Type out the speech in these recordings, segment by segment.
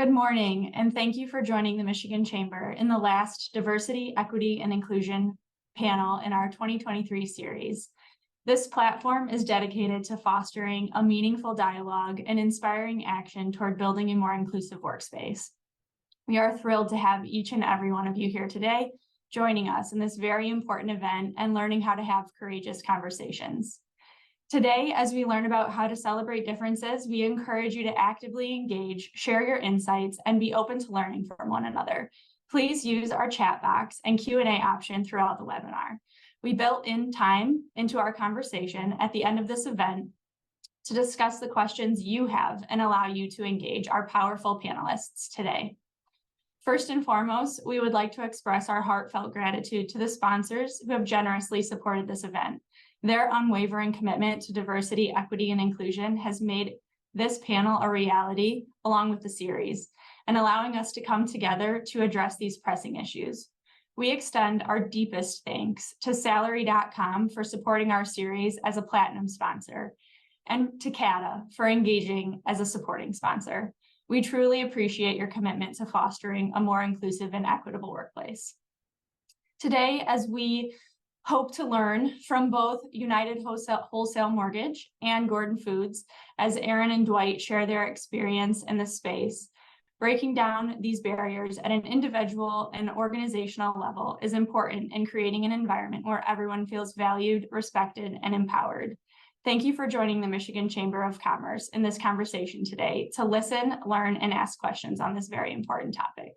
Good morning, and thank you for joining the Michigan Chamber in the last Diversity, Equity, and Inclusion panel in our 2023 series. This platform is dedicated to fostering a meaningful dialogue and inspiring action toward building a more inclusive workspace. We are thrilled to have each and every one of you here today joining us in this very important event and learning how to have courageous conversations. Today, as we learn about how to celebrate differences, we encourage you to actively engage, share your insights, and be open to learning from one another. Please use our chat box and Q&A option throughout the webinar. We built in time into our conversation at the end of this event to discuss the questions you have and allow you to engage our powerful panelists today. First and foremost, we would like to express our heartfelt gratitude to the sponsors who have generously supported this event. Their unwavering commitment to diversity, equity, and inclusion has made this panel a reality along with the series and allowing us to come together to address these pressing issues. We extend our deepest thanks to Salary.com for supporting our series as a platinum sponsor and to CATA for engaging as a supporting sponsor. We truly appreciate your commitment to fostering a more inclusive and equitable workplace. Today, as we hope to learn from both United Wholesale Mortgage and Gordon Foods, as Aaron and Dwight share their experience in this space, breaking down these barriers at an individual and organizational level is important in creating an environment where everyone feels valued, respected, and empowered. Thank you for joining the Michigan Chamber of Commerce in this conversation today to listen, learn, and ask questions on this very important topic.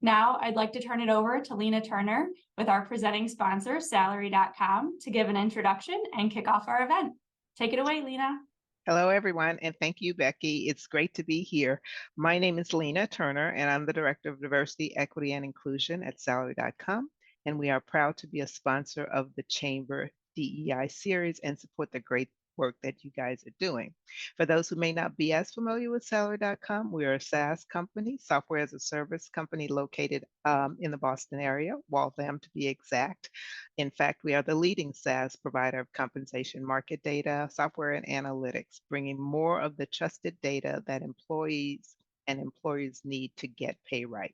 Now, I'd like to turn it over to Lena Turner with our presenting sponsor, Salary.com, to give an introduction and kick off our event. Take it away, Lena. Hello, everyone, and thank you, Becky. It's great to be here. My name is Lena Turner, and I'm the Director of Diversity, Equity, and Inclusion at Salary.com, and we are proud to be a sponsor of the Chamber DEI series and support the great work that you guys are doing. For those who may not be as familiar with Salary.com, we are a SaaS company, software as a service company located in the Boston area, Waltham to be exact. In fact, we are the leading SaaS provider of compensation market data, software, and analytics, bringing more of the trusted data that employees and employers need to get pay right.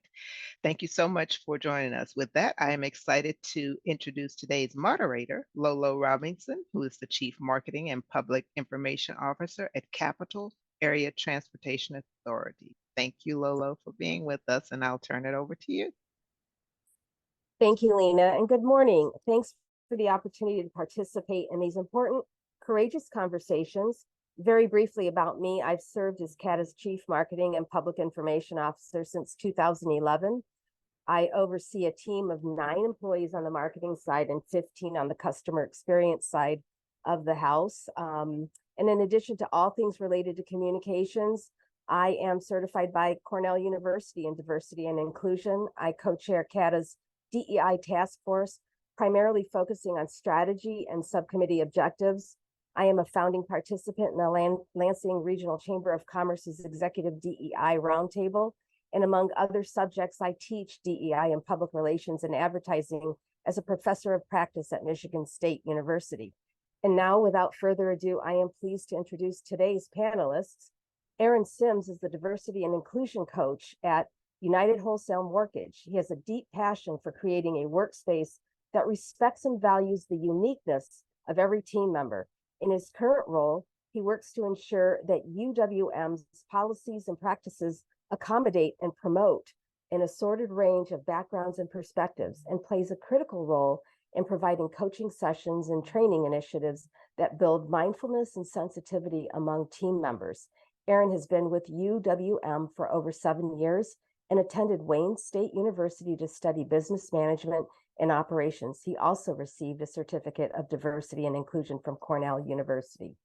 Thank you so much for joining us. With that, I am excited to introduce today's moderator, Lolo Robinson, who is the Chief Marketing and Public Information Officer at Capital Area Transportation Authority. Thank you, Lolo, for being with us, and I'll turn it over to you. Thank you, Lena, and good morning. Thanks for the opportunity to participate in these important, courageous conversations. Very briefly about me, I've served as CATA's Chief Marketing and Public Information Officer since 2011. I oversee a team of 9 employees on the marketing side and 15 on the customer experience side of the house. And in addition to all things related to communications, I am certified by Cornell University in Diversity and Inclusion. I co-chair CATA's DEI task force, primarily focusing on strategy and subcommittee objectives. I am a founding participant in the Lansing Regional Chamber of Commerce's Executive DEI Roundtable, and among other subjects, I teach DEI in public relations and advertising as a professor of practice at Michigan State University. And now, without further ado, I am pleased to introduce today's panelists. Aaron Sims is the Diversity and Inclusion Coach at United Wholesale Mortgage. He has a deep passion for creating a workspace that respects and values the uniqueness of every team member. In his current role, he works to ensure that UWM's policies and practices accommodate and promote an assorted range of backgrounds and perspectives, and plays a critical role in providing coaching sessions and training initiatives that build mindfulness and sensitivity among team members. Aaron has been with UWM for over 7 years and attended Wayne State University to study business management and operations. He also received a certificate of diversity and inclusion from Cornell University.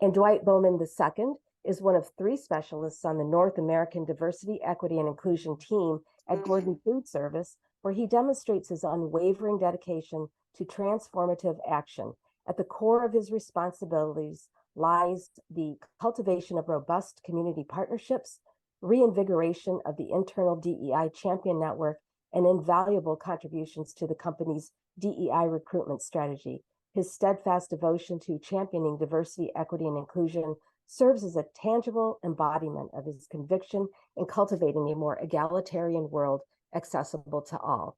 And Dwight Bowman II is one of 3 specialists on the North American Diversity, Equity, and Inclusion team at Gordon Food Service, where he demonstrates his unwavering dedication to transformative action. At the core of his responsibilities lies the cultivation of robust community partnerships, reinvigoration of the internal DEI champion network, and invaluable contributions to the company's DEI recruitment strategy. His steadfast devotion to championing diversity, equity, and inclusion serves as a tangible embodiment of his conviction in cultivating a more egalitarian world accessible to all.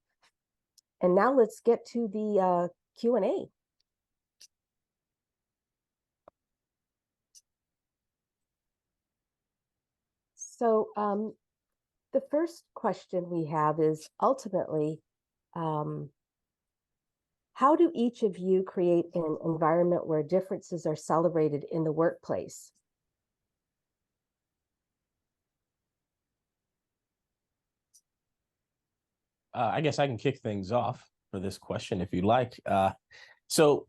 And now let's get to the Q&A. So the first question we have is ultimately, how do each of you create an environment where differences are celebrated in the workplace? I guess I can kick things off for this question if you'd like. So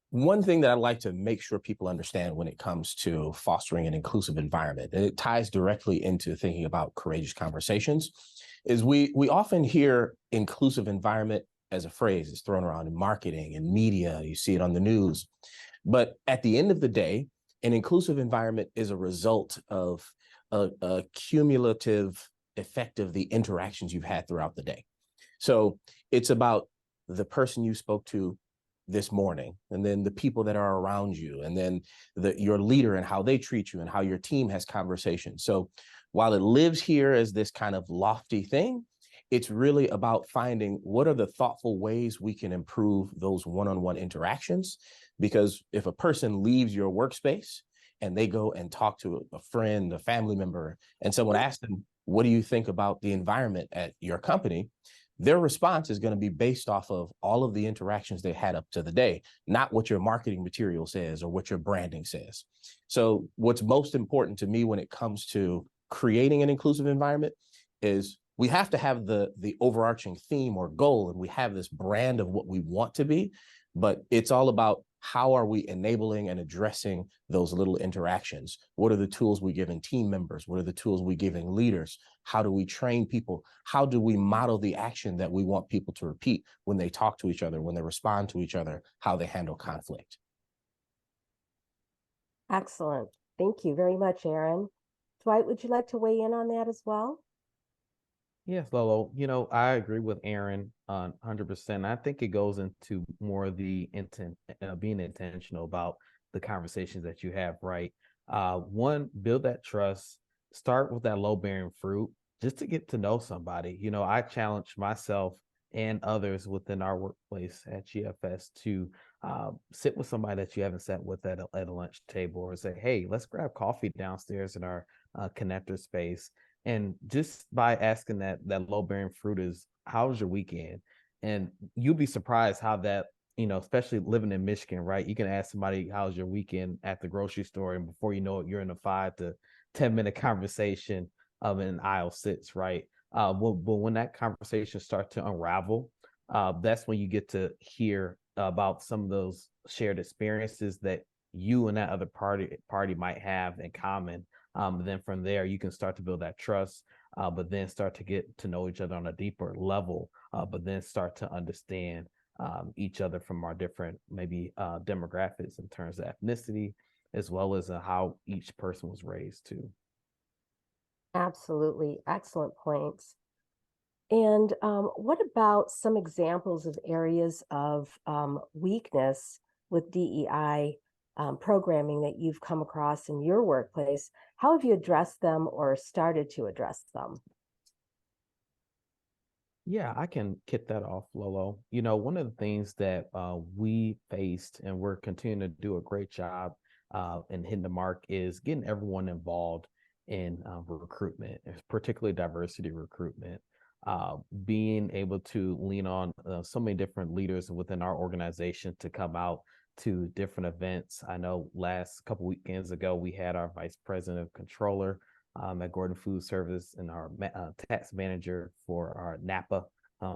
one thing that I'd like to make sure people understand when it comes to fostering an inclusive environment, and it ties directly into thinking about courageous conversations, is we often hear inclusive environment as a phrase. It's thrown around in marketing and media. You see it on the news. But at the end of the day, an inclusive environment is a result of a cumulative effect of the interactions you've had throughout the day. So it's about the person you spoke to this morning, and then the people that are around you, and then your leader and how they treat you, and how your team has conversations. So while it lives here as this kind of lofty thing, it's really about finding what are the thoughtful ways we can improve those one-on-one interactions. Because if a person leaves your workspace and they go and talk to a friend, a family member, and someone asks them, what do you think about the environment at your company? Their response is going to be based off of all of the interactions they had up to the day, not what your marketing material says or what your branding says. So what's most important to me when it comes to creating an inclusive environment is we have to have the overarching theme or goal, and we have this brand of what we want to be, but it's all about how are we enabling and addressing those little interactions? What are the tools we giving team members? What are the tools we giving leaders? How do we train people? How do we model the action that we want people to repeat when they talk to each other, when they respond to each other, how they handle conflict? Excellent. Thank you very much, Aaron. Dwight, would you like to weigh in on that as well? Yes, Lolo. I agree with Aaron on 100%. I think it goes into more of the intent, being intentional about the conversations that you have, right? One, build that trust, start with that low-bearing fruit, just to get to know somebody. I challenge myself and others within our workplace at GFS to sit with somebody that you haven't sat with at a lunch table, or say, hey, let's grab coffee downstairs in our connector space. And just by asking that low-bearing fruit is, how was your weekend? And you'll be surprised how that, especially living in Michigan, right? You can ask somebody, how's your weekend at the grocery store? And before you know it, you're in a 5 to 10-minute conversation in aisle 6, right? But when that conversation starts to unravel, that's when you get to hear about some of those shared experiences that you and that other party might have in common. Then from there, you can start to build that trust, but then start to get to know each other on a deeper level, but then start to understand each other from our different maybe demographics in terms of ethnicity, as well as how each person was raised too. Absolutely. Excellent points. And what about some examples of areas of weakness with DEI programming that you've come across in your workplace? How have you addressed them or started to address them? Yeah, I can kick that off, Lolo. One of the things that we faced, and we're continuing to do a great job and hitting the mark, is getting everyone involved in recruitment, particularly diversity recruitment. Being able to lean on so many different leaders within our organization to come out to different events. I know last couple weekends ago, we had our vice president of controller at Gordon Food Service, and our tax manager for our NAPA,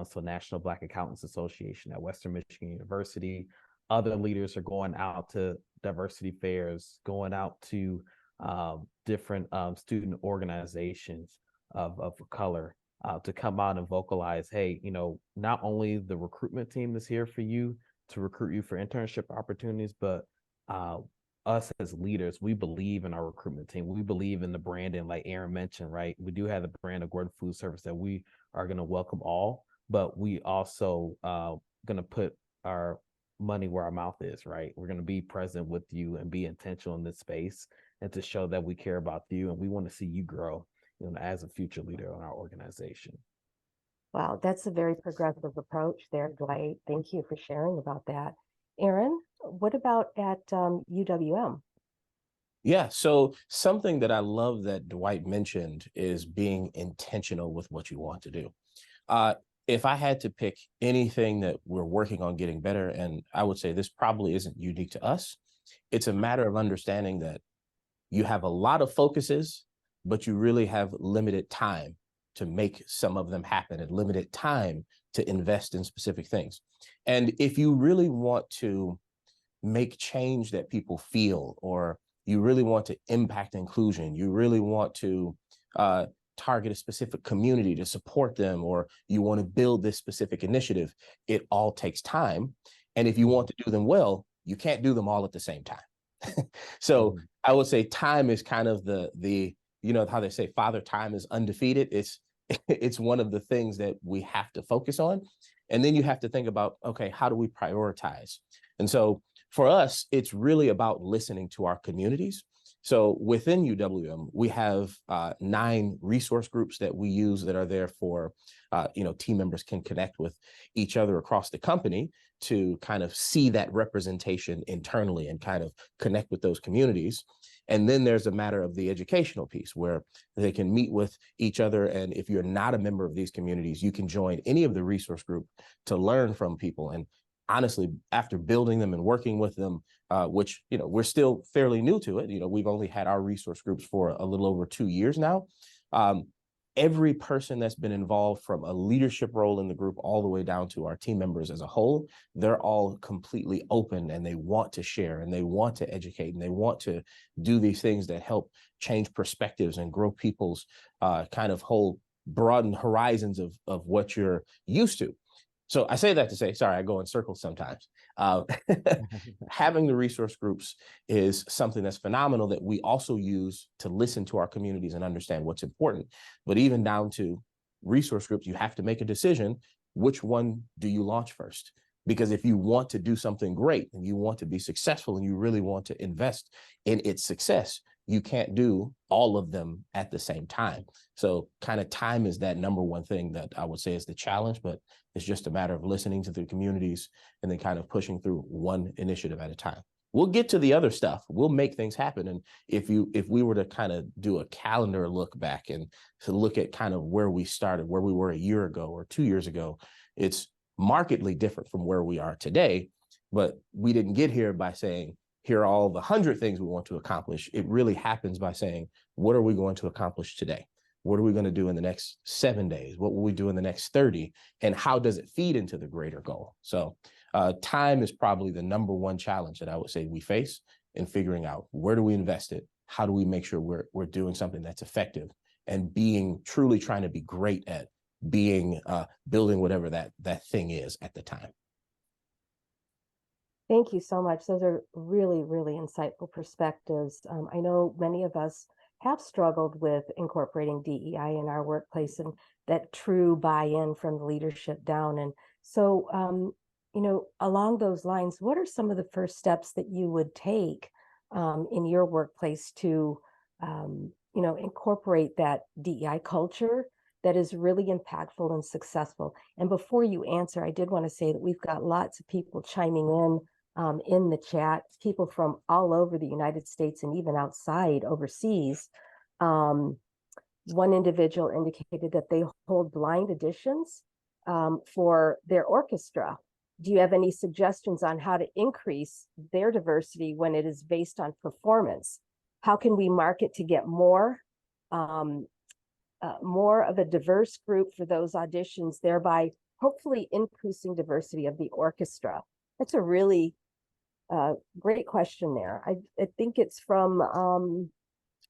so National Black Accountants Association at Western Michigan University. Other leaders are going out to diversity fairs, going out to different student organizations of color to come out and vocalize, hey, not only the recruitment team is here for you to recruit you for internship opportunities, but us as leaders, we believe in our recruitment team. We believe in the branding, like Aaron mentioned, right? We do have the brand of Gordon Food Service that we are going to welcome all, but we also going to put our money where our mouth is, right? We're going to be present with you and be intentional in this space and to show that we care about you and we want to see you grow, as a future leader in our organization. Wow, that's a very progressive approach there, Dwight. Thank you for sharing about that. Aaron, what about at UWM? Yeah, so something that I love that Dwight mentioned is being intentional with what you want to do. If I had to pick anything that we're working on getting better, and I would say this probably isn't unique to us, it's a matter of understanding that you have a lot of focuses, but you really have limited time to make some of them happen and limited time to invest in specific things. And if you really want to make change that people feel, or you really want to impact inclusion, you really want to target a specific community to support them, or you want to build this specific initiative, it all takes time. And if you want to do them well, you can't do them all at the same time. So I would say time is kind of the how they say Father Time is undefeated. It's one of the things that we have to focus on. And then you have to think about, okay, how do we prioritize? And so for us, it's really about listening to our communities. So within UWM, we have 9 resource groups that we use that are there for, team members can connect with each other across the company to kind of see that representation internally and kind of connect with those communities. And then there's a matter of the educational piece where they can meet with each other. And if you're not a member of these communities, you can join any of the resource group to learn from people. And honestly, after building them and working with them, which, we're still fairly new to it, we've only had our resource groups for a little over 2 years now. Every person that's been involved, from a leadership role in the group all the way down to our team members as a whole, they're all completely open and they want to share and they want to educate and they want to do these things that help change perspectives and grow people's kind of whole broaden horizons of what you're used to. So I say that to say, sorry, I go in circles sometimes. Having the resource groups is something that's phenomenal that we also use to listen to our communities and understand what's important. But even down to resource groups, you have to make a decision. Which one do you launch first? Because if you want to do something great and you want to be successful and you really want to invest in its success, you can't do all of them at the same time. So kind of time is that number one thing that I would say is the challenge, but it's just a matter of listening to the communities and then kind of pushing through one initiative at a time. We'll get to the other stuff. We'll make things happen. And if we were to kind of do a calendar look back and to look at kind of where we started, where we were a year ago or 2 years ago, it's markedly different from where we are today. But we didn't get here by saying, here are all the 100 things we want to accomplish. It really happens by saying, what are we going to accomplish today? What are we going to do in the next 7 days? What will we do in the next 30? And how does it feed into the greater goal? So time is probably the number one challenge that I would say we face in figuring out, where do we invest it? How do we make sure we're doing something that's effective and truly trying to be great at being building whatever that thing is at the time. Thank you so much. Those are really, really insightful perspectives. I know many of us have struggled with incorporating DEI in our workplace and that true buy-in from the leadership down. And so, along those lines, what are some of the first steps that you would take in your workplace to, incorporate that DEI culture that is really impactful and successful? And before you answer, I did want to say that we've got lots of people chiming in the chat, people from all over the United States and even outside overseas. One individual indicated that they hold blind auditions for their orchestra. Do you have any suggestions on how to increase their diversity when it is based on performance? How can we market to get more of a diverse group for those auditions, thereby hopefully increasing diversity of the orchestra? That's a really great question there. I think it's from,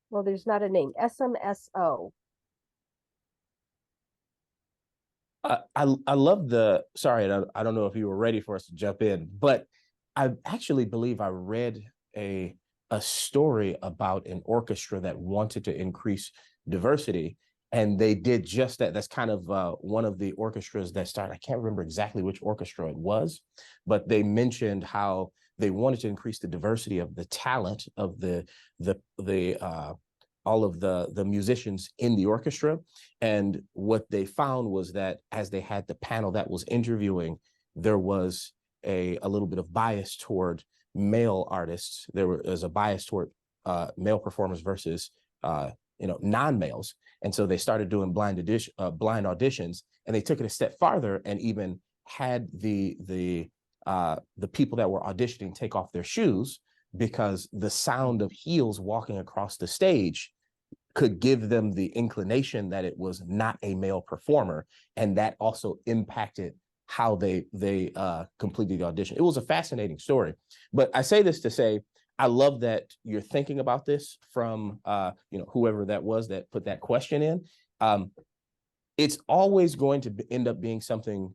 well, there's not a name, SMSO. I love sorry, I don't know if you were ready for us to jump in, but I actually believe I read a story about an orchestra that wanted to increase diversity. And they did just that. That's kind of one of the orchestras that started. I can't remember exactly which orchestra it was, but they mentioned how they wanted to increase the diversity of the talent of the all of the musicians in the orchestra. And what they found was that as they had the panel that was interviewing, there was a little bit of bias toward male artists. There was a bias toward male performers versus non-males. And so they started doing blind auditions, and they took it a step farther and even had the people that were auditioning take off their shoes, because the sound of heels walking across the stage could give them the inclination that it was not a male performer, and that also impacted how they completed the audition. It was a fascinating story. But I say this to say, I love that you're thinking about this from whoever that was that put that question in. It's always going to end up being something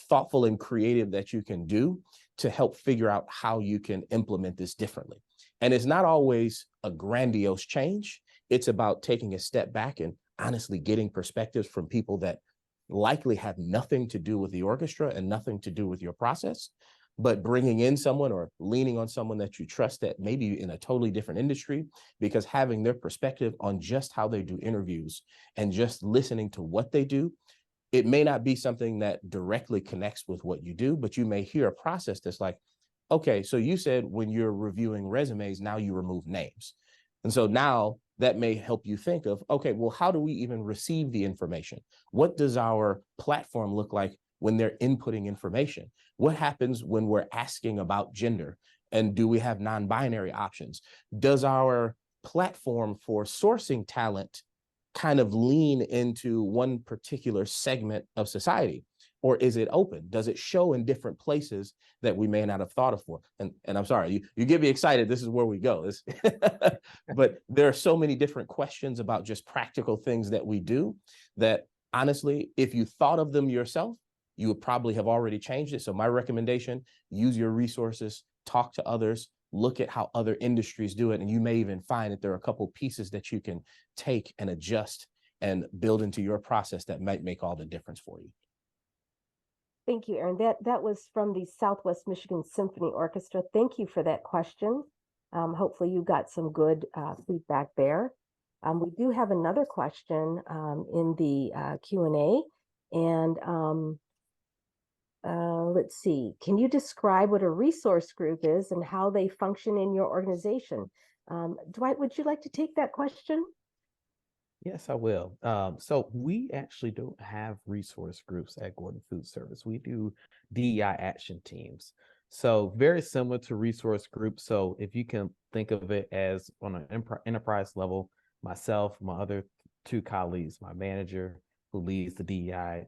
thoughtful and creative that you can do to help figure out how you can implement this differently. And it's not always a grandiose change. It's about taking a step back and honestly getting perspectives from people that likely have nothing to do with the orchestra and nothing to do with your process, but bringing in someone or leaning on someone that you trust that maybe in a totally different industry, because having their perspective on just how they do interviews and just listening to what they do, it may not be something that directly connects with what you do, but you may hear a process that's like, okay, so you said when you're reviewing resumes, now you remove names. And so now that may help you think of, okay, well, how do we even receive the information? What does our platform look like when they're inputting information? What happens when we're asking about gender? And do we have non-binary options? Does our platform for sourcing talent kind of lean into one particular segment of society? Or is it open? Does it show in different places that we may not have thought of for? And I'm sorry, you get me excited. This is where we go. But there are so many different questions about just practical things that we do that honestly, if you thought of them yourself, you would probably have already changed it. So my recommendation, use your resources, talk to others, look at how other industries do it. And you may even find that there are a couple pieces that you can take and adjust and build into your process that might make all the difference for you. Thank you, Aaron. That was from the Southwest Michigan Symphony Orchestra. Thank you for that question. Hopefully you got some good feedback there. We do have another question in the Q&A, and let's see. Can you describe what a resource group is and how they function in your organization? Dwight, would you like to take that question? Yes, I will. So we actually don't have resource groups at Gordon Food Service. We do DEI action teams. So very similar to resource groups. So if you can think of it as on an enterprise level, myself, my other two colleagues, my manager who leads the DEI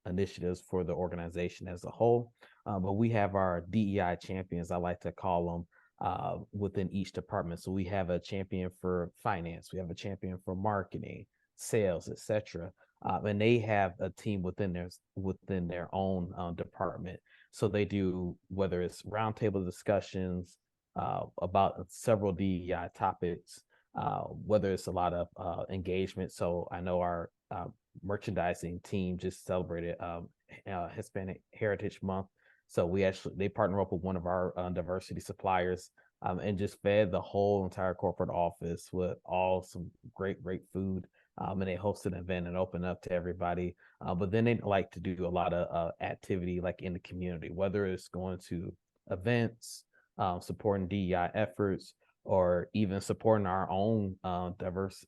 initiatives for the organization as a whole. But we have our DEI champions, I like to call them, within each department. So we have a champion for finance, we have a champion for marketing, sales, etc. And they have a team within their own department. So they do, whether it's roundtable discussions about several DEI topics, whether it's a lot of engagement. So I know our merchandising team just celebrated Hispanic Heritage Month. So they partner up with one of our diversity suppliers and just fed the whole entire corporate office with all some great food. And they hosted an event and opened up to everybody. But then they like to do a lot of activity like in the community, whether it's going to events, supporting DEI efforts, or even supporting our own diverse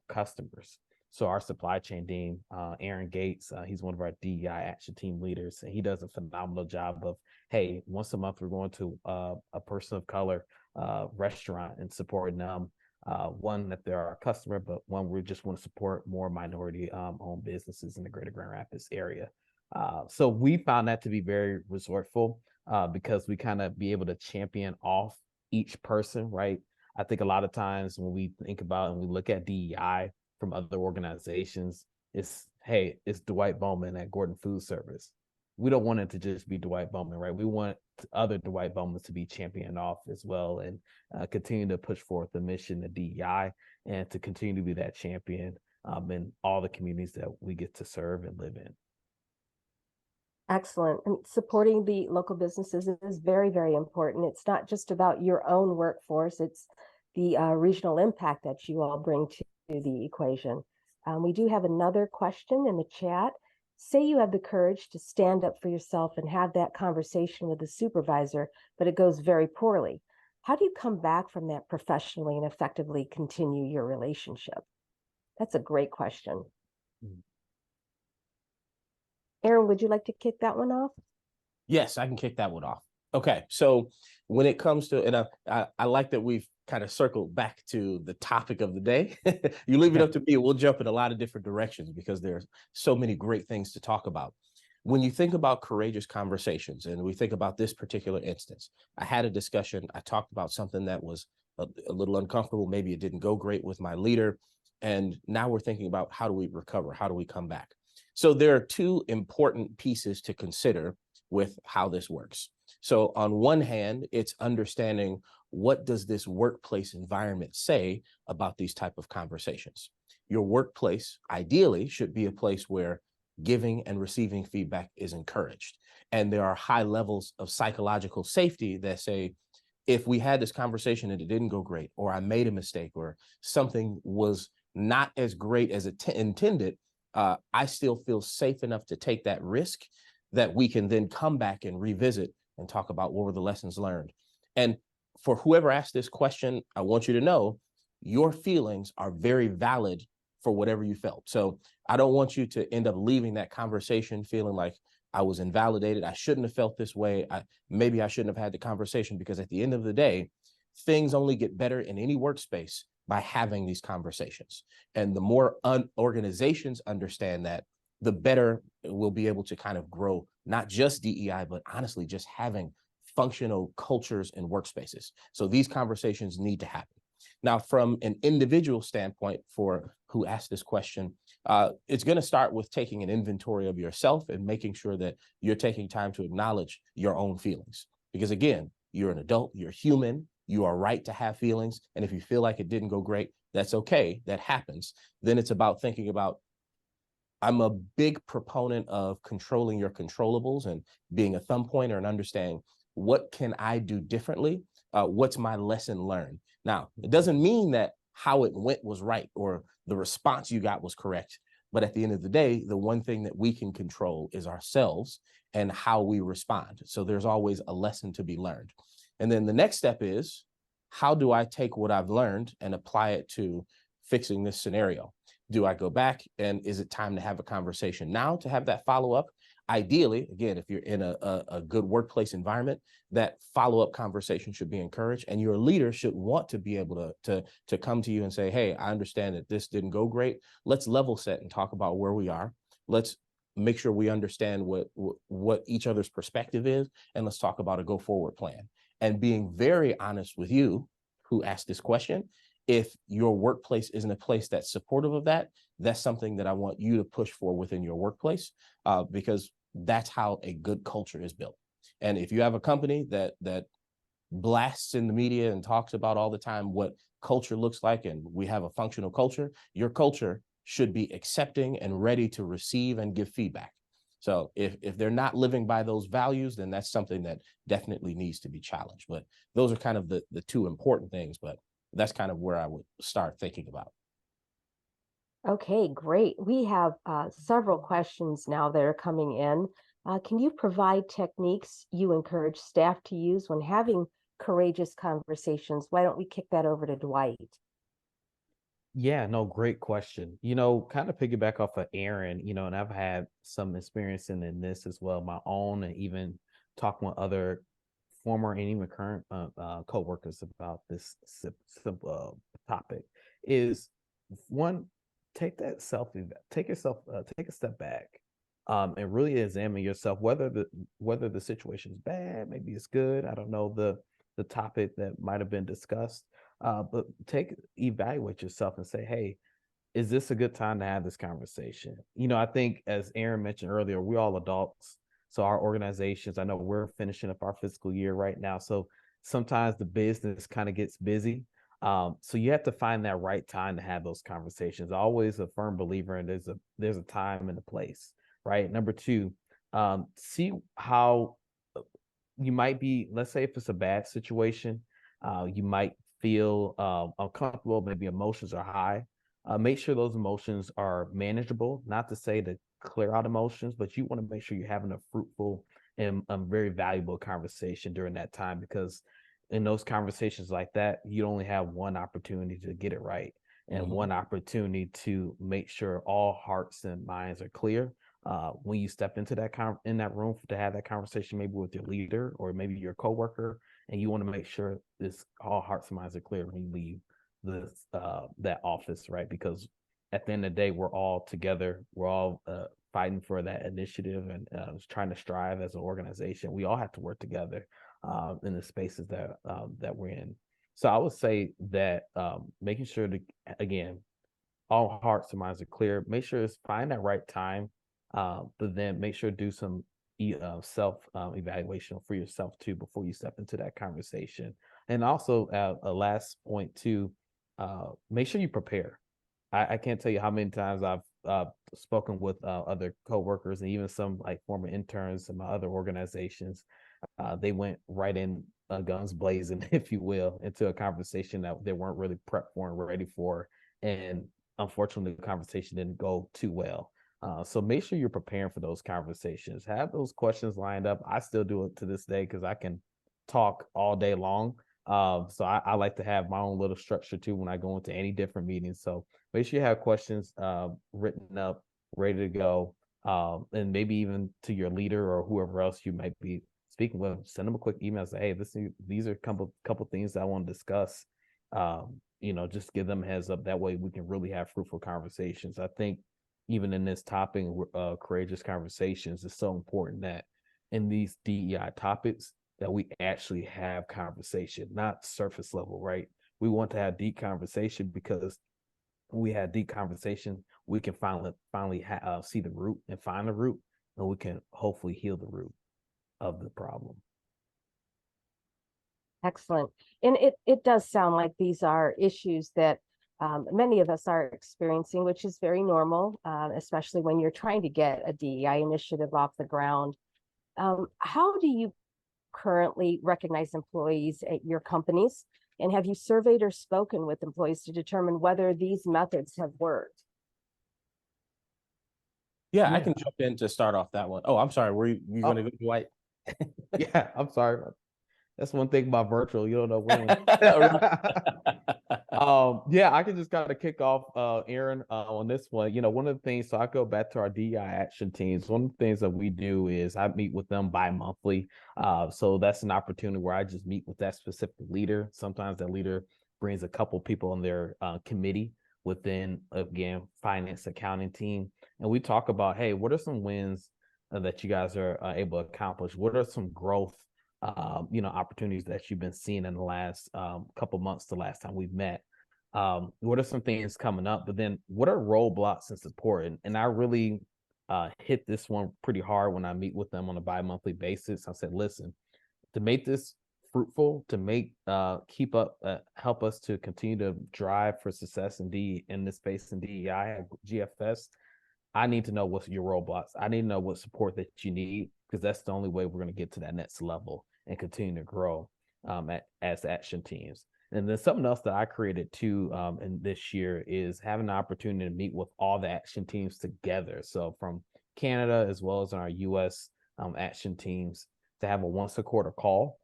customers. So our supply chain team, Aaron Gates, he's one of our DEI action team leaders, and he does a phenomenal job of, hey, once a month we're going to a person of color restaurant and supporting them. One, that they're our customer, but one, we just want to support more minority owned businesses in the greater Grand Rapids area. So we found that to be very resourceful because we kind of be able to champion off each person, right? I think a lot of times when we think about and we look at DEI from other organizations, it's Dwight Bowman at Gordon Food Service. We don't want it to just be Dwight Bowman, right? We want other Dwight Bowmans to be championed off as well and continue to push forth the mission of DEI and to continue to be that champion in all the communities that we get to serve and live in. Excellent. And supporting the local businesses is very, very important. It's not just about your own workforce, it's the regional impact that you all bring to the equation. We do have another question in the chat. Say you have the courage to stand up for yourself and have that conversation with the supervisor, but it goes very poorly. How do you come back from that professionally and effectively continue your relationship? That's a great question. Aaron, would you like to kick that one off? Yes, I can kick that one off. Okay, so when it comes to, and I like that we've kind of circled back to the topic of the day. You leave it up to me, we'll jump in a lot of different directions because there's so many great things to talk about. When you think about courageous conversations, and we think about this particular instance, I had a discussion, I talked about something that was a little uncomfortable, maybe it didn't go great with my leader, and now we're thinking about how do we recover, how do we come back? So there are two important pieces to consider with how this works. So on one hand, it's understanding what does this workplace environment say about these type of conversations. Your workplace ideally should be a place where giving and receiving feedback is encouraged. And there are high levels of psychological safety that say, if we had this conversation and it didn't go great, or I made a mistake, or something was not as great as it intended, I still feel safe enough to take that risk that we can then come back and revisit and talk about what were the lessons learned. And for whoever asked this question, I want you to know your feelings are very valid for whatever you felt. So I don't want you to end up leaving that conversation feeling like I was invalidated. I shouldn't have felt this way. Maybe I shouldn't have had the conversation, because at the end of the day, things only get better in any workspace by having these conversations. And the more organizations understand that, the better we'll be able to kind of grow, not just DEI, but honestly, just having functional cultures and workspaces. So these conversations need to happen. Now, from an individual standpoint, for who asked this question, it's going to start with taking an inventory of yourself and making sure that you're taking time to acknowledge your own feelings. Because again, you're an adult, you're human, you are right to have feelings. And if you feel like it didn't go great, that's okay, that happens. Then it's about thinking about, I'm a big proponent of controlling your controllables and being a thumb pointer and understanding what can I do differently? What's my lesson learned? Now, it doesn't mean that how it went was right or the response you got was correct. But at the end of the day, the one thing that we can control is ourselves and how we respond. So there's always a lesson to be learned. And then the next step is, how do I take what I've learned and apply it to fixing this scenario? Do I go back, and is it time to have a conversation now to have that follow-up? Ideally, again, if you're in a good workplace environment, that follow-up conversation should be encouraged, and your leader should want to be able to come to you and say, hey, I understand that this didn't go great. Let's level set and talk about where we are. Let's make sure we understand what each other's perspective is, and let's talk about a go-forward plan. And being very honest with you, who asked this question, if your workplace isn't a place that's supportive of that, that's something that I want you to push for within your workplace, because that's how a good culture is built. And if you have a company that blasts in the media and talks about all the time what culture looks like, and we have a functional culture, your culture should be accepting and ready to receive and give feedback. So if they're not living by those values, then that's something that definitely needs to be challenged. But those are kind of the two important things, but that's kind of where I would start thinking about. Okay, great. We have several questions now that are coming in. Can you provide techniques you encourage staff to use when having courageous conversations? Why don't we kick that over to Dwight? Yeah, no, great question. Kind of piggyback off of Aaron, and I've had some experience in this as well, my own, and even talking with other former and even current co-workers about this simple topic is, one, take a step back, and really examine yourself, whether the situation is bad, maybe it's good. I don't know the topic that might have been discussed, but evaluate yourself and say, hey, is this a good time to have this conversation? I think, as Aaron mentioned earlier, we're all adults. So our organizations, I know we're finishing up our fiscal year right now. So sometimes the business kind of gets busy. So you have to find that right time to have those conversations. Always a firm believer, and there's a time and a place, right? Number two, see how you might be. Let's say if it's a bad situation, you might feel uncomfortable. Maybe emotions are high. Make sure those emotions are manageable. Not to say to clear out emotions, but you want to make sure you're having a fruitful and very valuable conversation during that time, because in those conversations like that, you only have one opportunity to get it right and one opportunity to make sure all hearts and minds are clear. When you step into that in that room to have that conversation, maybe with your leader or maybe your coworker, and you want to make sure this all hearts and minds are clear when you leave this that office, right? Because at the end of the day, we're all together. We're all fighting for that initiative and trying to strive as an organization. We all have to work together in the spaces that we're in. So I would say that making sure to, again, all hearts and minds are clear. Make sure it's find that right time, but then make sure to do some self evaluation for yourself too before you step into that conversation. And also, a last point too, make sure you prepare. I can't tell you how many times I've spoken with other coworkers and even some like former interns in my other organizations. They went right in guns blazing, if you will, into a conversation that they weren't really prepped for and ready for. And unfortunately, the conversation didn't go too well. So make sure you're preparing for those conversations. Have those questions lined up. I still do it to this day because I can talk all day long. So I like to have my own little structure too when I go into any different meetings. So make sure you have questions written up, ready to go, and maybe even to your leader or whoever else you might be speaking with. Send them a quick email. Say, hey, these are a couple things that I want to discuss. Just give them a heads up. That way we can really have fruitful conversations. I think even in this topic, courageous conversations, is so important that in these DEI topics that we actually have conversation, not surface level, right? We want to have deep conversation because when we have deep conversation, we can finally see the root and find the root, and we can hopefully heal the root of the problem. Excellent. And it does sound like these are issues that many of us are experiencing, which is very normal, especially when you're trying to get a DEI initiative off the ground. How do you currently recognize employees at your companies? And have you surveyed or spoken with employees to determine whether these methods have worked? Yeah, I can jump in to start off that one. Oh, I'm sorry. Were you going to go, Dwight? Yeah, I'm sorry. That's one thing about virtual. You don't know when. Yeah, I can just kind of kick off, Aaron, on this one. One of the things, so I go back to our DEI action teams. One of the things that we do is I meet with them bi-monthly. So that's an opportunity where I just meet with that specific leader. Sometimes that leader brings a couple people on their committee within, again, finance accounting team. And we talk about, hey, what are some wins that you guys are able to accomplish? What are some growth opportunities that you've been seeing in the last couple months, the last time we've met? What are some things coming up? But then what are roadblocks and support? And I really hit this one pretty hard when I meet with them on a bi-monthly basis. I said, listen, to make this fruitful, to make keep up, help us to continue to drive for success in this space in DEI at GFS, I need to know what's your roadblocks. I need to know what support that you need, because that's the only way we're going to get to that next level and continue to grow as action teams. And then something else that I created too in this year is having the opportunity to meet with all the action teams together. So from Canada as well as our US action teams, to have a once a quarter call.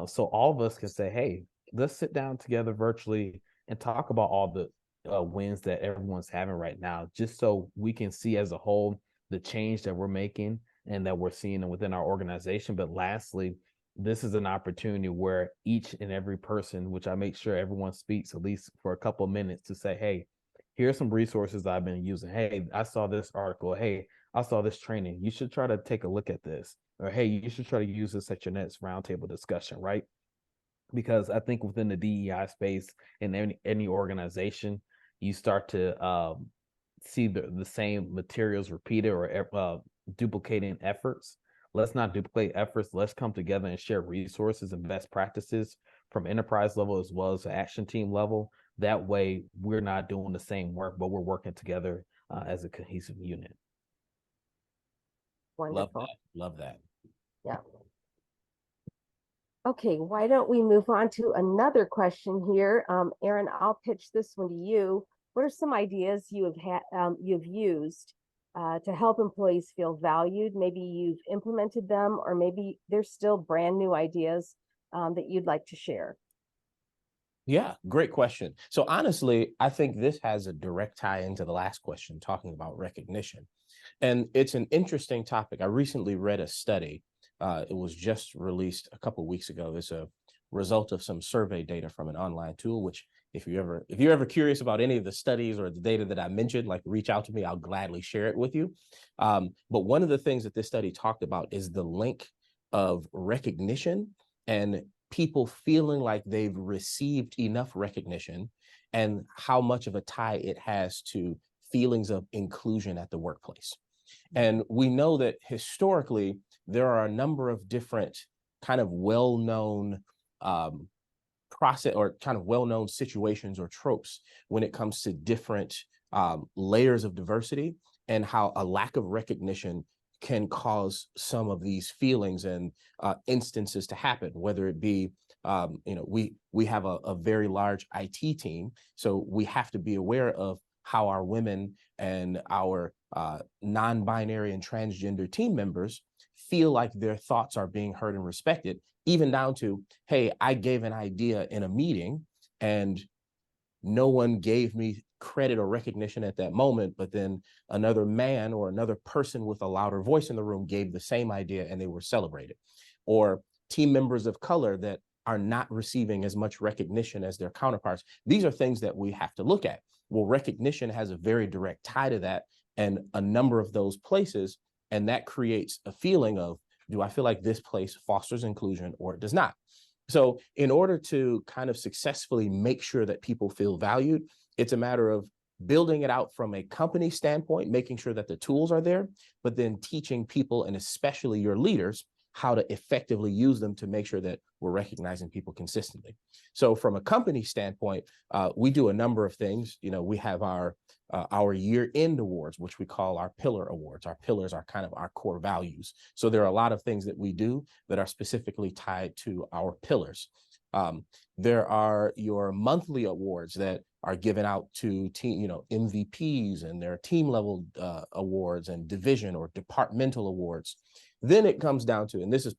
So all of us can say, hey, let's sit down together virtually and talk about all the wins that everyone's having right now, just so we can see as a whole the change that we're making and that we're seeing within our organization. But lastly, this is an opportunity where each and every person, which I make sure everyone speaks at least for a couple of minutes, to say, hey, here's some resources I've been using. Hey, I saw this article. Hey, I saw this training. You should try to take a look at this. Or, hey, you should try to use this at your next roundtable discussion, right? Because I think within the DEI space in any organization, you start to see the same materials repeated or duplicating efforts. Let's not duplicate efforts. Let's come together and share resources and best practices from enterprise level as well as the action team level. That way we're not doing the same work, but we're working together as a cohesive unit. Love Wonderful. that. Love that. Yeah. Okay, why don't we move on to another question here? Aaron, I'll pitch this one to you. What are some ideas you have had, you've used to help employees feel valued? Maybe you've implemented them, or maybe there's still brand new ideas that you'd like to share. Yeah, great question. So honestly, I think this has a direct tie into the last question, talking about recognition. And it's an interesting topic. I recently read a study. It was just released a couple of weeks ago. It's a result of some survey data from an online tool, which if you're ever curious about any of the studies or the data that I mentioned, like reach out to me, I'll gladly share it with you. But one of the things that this study talked about is the link of recognition and people feeling like they've received enough recognition, and how much of a tie it has to feelings of inclusion at the workplace. And we know that historically, there are a number of different kind of well-known process or kind of well-known situations or tropes when it comes to different layers of diversity, and how a lack of recognition can cause some of these feelings and instances to happen, whether it be, we have a very large IT team, so we have to be aware of how our women and our non-binary and transgender team members feel like their thoughts are being heard and respected, even down to, hey, I gave an idea in a meeting and no one gave me credit or recognition at that moment, but then another man or another person with a louder voice in the room gave the same idea and they were celebrated. Or team members of color that are not receiving as much recognition as their counterparts. These are things that we have to look at. Well, recognition has a very direct tie to that and a number of those places, and that creates a feeling of, do I feel like this place fosters inclusion or it does not? So in order to kind of successfully make sure that people feel valued, it's a matter of building it out from a company standpoint, making sure that the tools are there, but then teaching people, and especially your leaders, how to effectively use them to make sure that we're recognizing people consistently. So from a company standpoint, we do a number of things. We have our year-end awards, which we call our pillar awards. Our pillars are kind of our core values. So there are a lot of things that we do that are specifically tied to our pillars. There are your monthly awards that are given out to team, MVPs, and their team level awards and division or departmental awards. Then it comes down to, and this is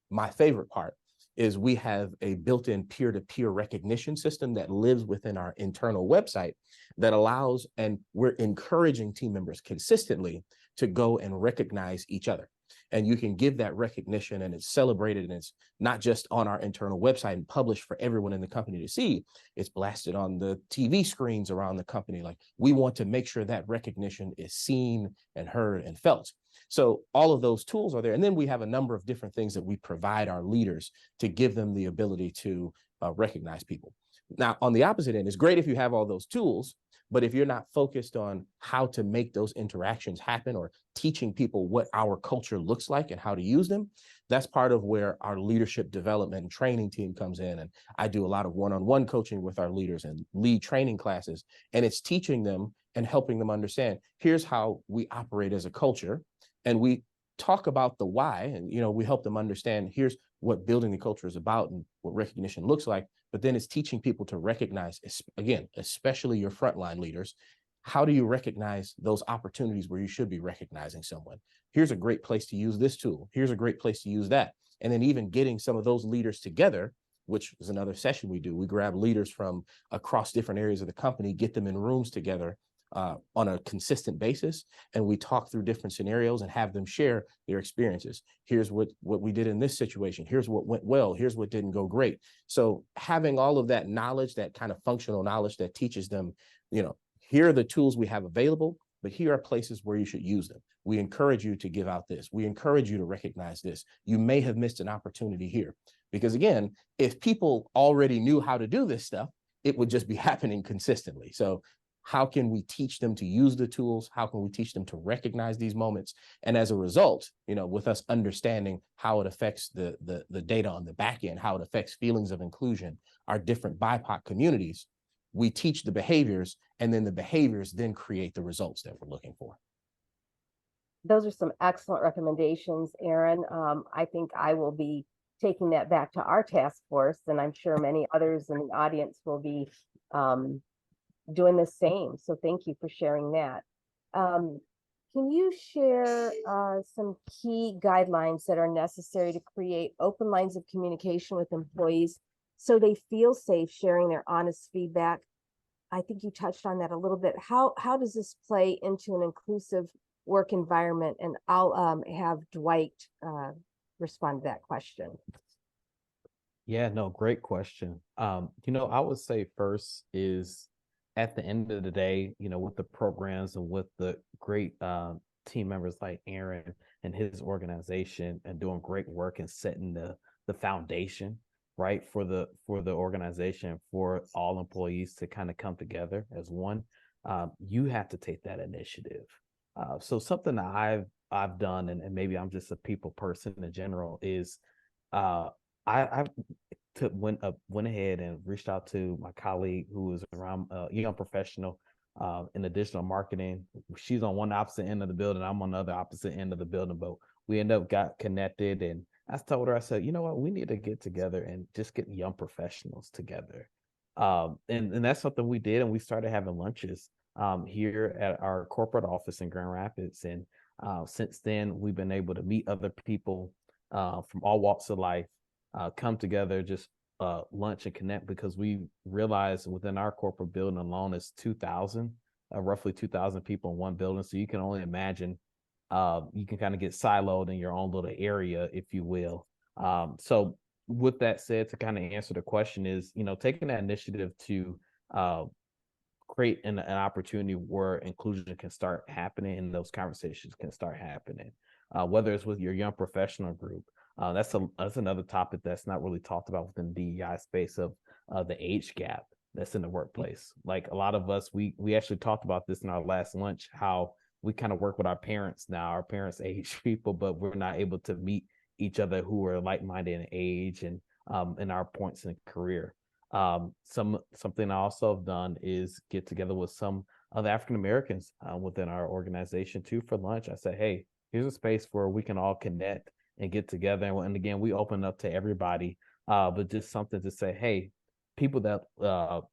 my favorite part, is we have a built-in peer-to-peer recognition system that lives within our internal website that allows, and we're encouraging team members consistently to go and recognize each other. And you can give that recognition, and it's celebrated, and it's not just on our internal website and published for everyone in the company to see. It's blasted on the TV screens around the company. Like, we want to make sure that recognition is seen and heard and felt. So all of those tools are there. And then we have a number of different things that we provide our leaders to give them the ability to recognize people. Now, on the opposite end, it's great if you have all those tools, but if you're not focused on how to make those interactions happen or teaching people what our culture looks like and how to use them, that's part of where our leadership development and training team comes in. And I do a lot of one-on-one coaching with our leaders and lead training classes. And it's teaching them and helping them understand, here's how we operate as a culture. And we talk about the why, and we help them understand, here's what building the culture is about and what recognition looks like. But then it's teaching people to recognize, again, especially your frontline leaders, how do you recognize those opportunities where you should be recognizing someone? Here's a great place to use this tool. Here's a great place to use that. And then even getting some of those leaders together, which is another session we do. We grab leaders from across different areas of the company, get them in rooms together on a consistent basis, and we talk through different scenarios and have them share their experiences. Here's what we did in this situation. Here's what went well. Here's what didn't go great. So having all of that knowledge, that kind of functional knowledge that teaches them, here are the tools we have available, but here are places where you should use them. We encourage you to give out this. We encourage you to recognize this. You may have missed an opportunity here. Because again, if people already knew how to do this stuff, it would just be happening consistently. So How can we teach them to use the tools? How can we teach them to recognize these moments? And as a result, with us understanding how it affects the data on the back end, how it affects feelings of inclusion, our different BIPOC communities, we teach the behaviors, and then the behaviors then create the results that we're looking for. Those are some excellent recommendations, Aaron. I think I will be taking that back to our task force, and I'm sure many others in the audience will be doing the same. So thank you for sharing that. Can you share some key guidelines that are necessary to create open lines of communication with employees so they feel safe sharing their honest feedback? I think you touched on that a little bit. How does this play into an inclusive work environment? And I'll have Dwight respond to that question. Yeah, no, great question. I would say first is at the end of the day, with the programs and with the great team members like Aaron and his organization and doing great work and setting the foundation, right, for the organization, for all employees to kind of come together as one, you have to take that initiative. So something that I've done, and maybe I'm just a people person in general, is I went ahead and reached out to my colleague who is around young professional in digital marketing. She's on one opposite end of the building. I'm on the other opposite end of the building, but we got connected. And I told her, I said, you know what, we need to get together and just get young professionals together. And that's something we did. And we started having lunches here at our corporate office in Grand Rapids. And since then, we've been able to meet other people from all walks of life, come together, just lunch and connect, because we realized within our corporate building alone is 2,000, roughly 2,000 people in one building. So you can only imagine, you can kind of get siloed in your own little area, if you will. So with that said, to kind of answer the question is, taking that initiative to create an opportunity where inclusion can start happening and those conversations can start happening, whether it's with your young professional group. That's another topic that's not really talked about within the DEI space of the age gap that's in the workplace. Like a lot of us, we actually talked about this in our last lunch, how we kind of work with our parents now, our parents age people, but we're not able to meet each other who are like-minded in age and in our points in career. Something I also have done is get together with some of the African Americans within our organization too for lunch. I said, hey, here's a space where we can all connect and get together. And again, we open up to everybody, but just something to say, hey, people that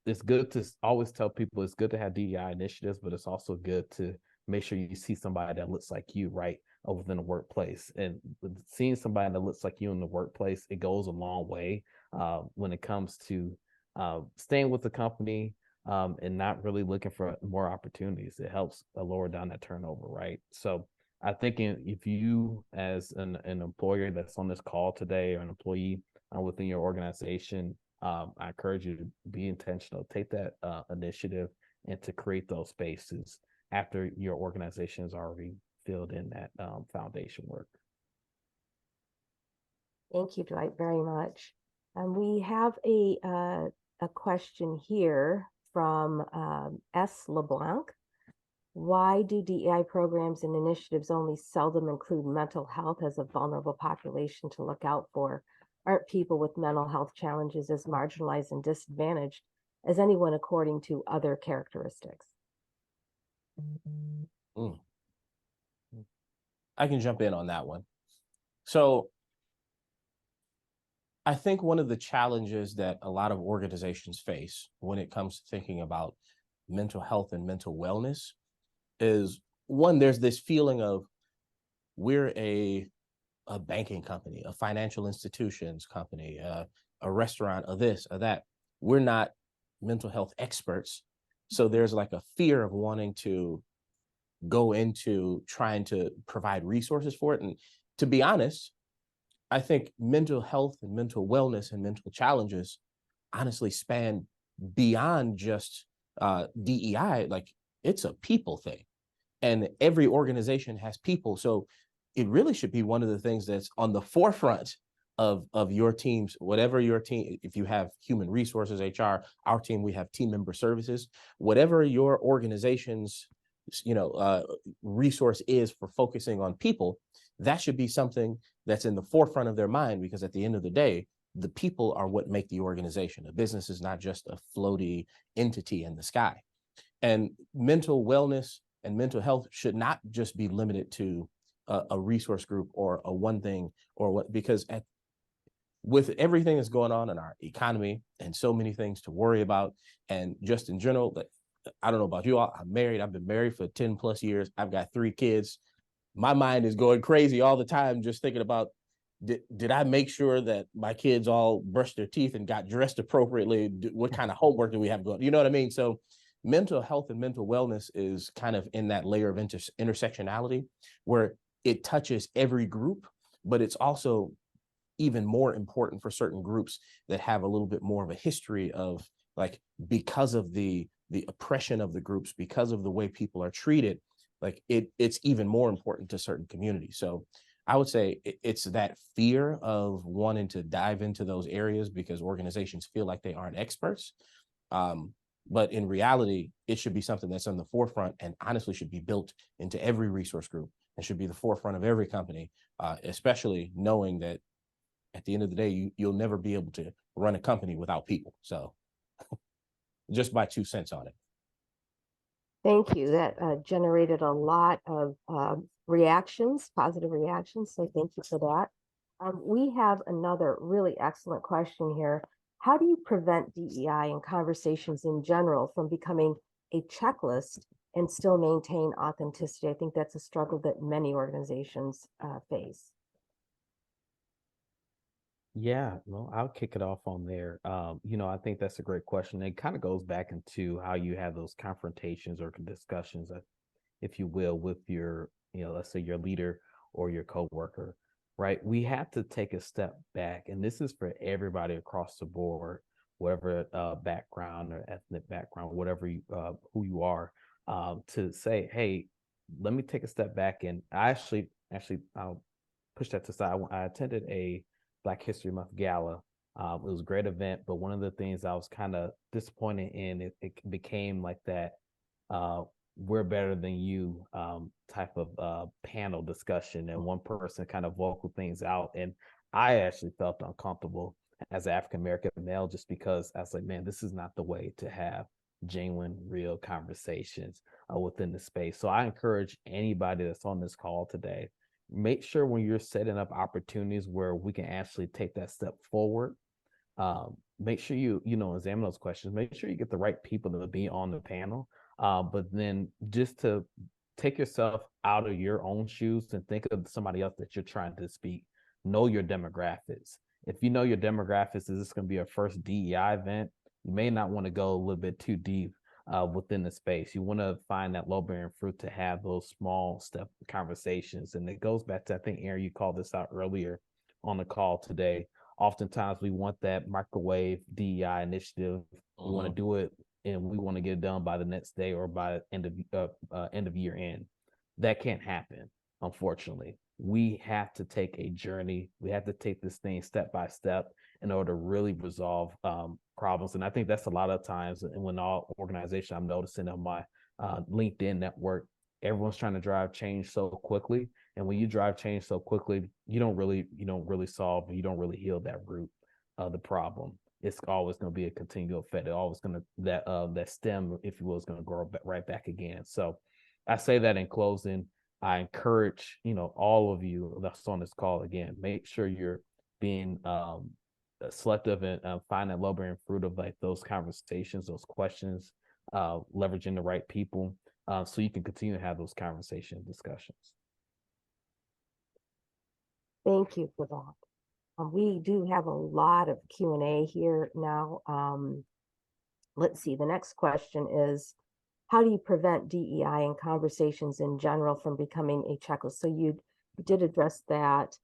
it's good to always tell people it's good to have DEI initiatives, but it's also good to make sure you see somebody that looks like you, right, within the workplace. And seeing somebody that looks like you in the workplace, it goes a long way when it comes to staying with the company and not really looking for more opportunities. It helps lower down that turnover, right? So I think if you, as an employer that's on this call today, or an employee within your organization, I encourage you to be intentional, take that initiative, and to create those spaces after your organization has already filled in that foundation work. Thank you, Dwight, very much. We have a question here from S. LeBlanc. Why do DEI programs and initiatives only seldom include mental health as a vulnerable population to look out for? Aren't people with mental health challenges as marginalized and disadvantaged as anyone according to other characteristics? I can jump in on that one. So I think one of the challenges that a lot of organizations face when it comes to thinking about mental health and mental wellness is, one, there's this feeling of we're a banking company, a financial institutions company, a restaurant, a this, or that. We're not mental health experts. So there's like a fear of wanting to go into trying to provide resources for it. And to be honest, I think mental health and mental wellness and mental challenges honestly span beyond just DEI. Like, it's a people thing, and every organization has people. So it really should be one of the things that's on the forefront of your teams, whatever your team, if you have human resources, HR, our team, we have team member services, whatever your organization's, resource is for focusing on people, that should be something that's in the forefront of their mind, because at the end of the day, the people are what make the organization. A business is not just a floaty entity in the sky. And mental wellness and mental health should not just be limited to a resource group or a one thing, or what, because with everything that's going on in our economy and so many things to worry about, and just in general, that I don't know about you all, I'm married. I've been married for 10 plus years. I've got 3 kids. My mind is going crazy all the time, just thinking about, did I make sure that my kids all brushed their teeth and got dressed appropriately? What kind of homework do we have going? You know what I mean? So mental health and mental wellness is kind of in that layer of intersectionality where it touches every group, but it's also even more important for certain groups that have a little bit more of a history of, like, because of the oppression of the groups, because of the way people are treated, like it's even more important to certain communities. So I would say it's that fear of wanting to dive into those areas because organizations feel like they aren't experts. But in reality, it should be something that's on the forefront, and honestly should be built into every resource group and should be the forefront of every company, especially knowing that at the end of the day, you'll never be able to run a company without people. So just my 2 cents on it. Thank you. That generated a lot of reactions, positive reactions. So thank you for that. We have another really excellent question here. How do you prevent DEI in conversations in general from becoming a checklist and still maintain authenticity? I think that's a struggle that many organizations face. Yeah, no, I'll kick it off on there. I think that's a great question. It kind of goes back into how you have those confrontations or discussions, if you will, with your, let's say your leader or your coworker, right? We have to take a step back, and this is for everybody across the board, whatever background or ethnic background, whatever you, who you are, to say, hey, let me take a step back. And I actually, I'll push that to the side. I attended a Black History Month gala. It was a great event, but one of the things I was kind of disappointed in, it became like that we're better than you type of panel discussion, and one person kind of vocal things out, and I actually felt uncomfortable as an African American male, just because I was like, man, this is not the way to have genuine, real conversations within the space. So I encourage anybody that's on this call today, make sure when you're setting up opportunities where we can actually take that step forward, make sure you examine those questions, make sure you get the right people to be on the panel, but then just to take yourself out of your own shoes and think of somebody else that you're trying to speak. Know your demographics. If you know your demographics, is this going to be a first DEI event, you may not want to go a little bit too deep within the space. You want to find that low-bearing fruit to have those small step conversations. And it goes back to, I think, Aaron, you called this out earlier on the call today. Oftentimes we want that microwave DEI initiative. We want to do it and we want to get it done by the next day or by end of year end. That can't happen, unfortunately. We have to take a journey. We have to take this thing step by step in order to really resolve problems. And I think that's a lot of times, and when all organizations, I'm noticing on my LinkedIn network, everyone's trying to drive change so quickly. And when you drive change so quickly, you don't really solve, you don't really heal that root of the problem. It's always going to be a continual effect. It's always going to, that stem, if you will, is going to grow right back again. So I say that in closing, I encourage, all of you that's on this call, again, make sure you're being selective and find that low-bearing fruit of like those conversations, those questions, leveraging the right people, so you can continue to have those conversation discussions. Thank you for that. We do have a lot of Q&A here now. Let's see, the next question is, how do you prevent DEI in conversations in general from becoming a checklist? So you did address that.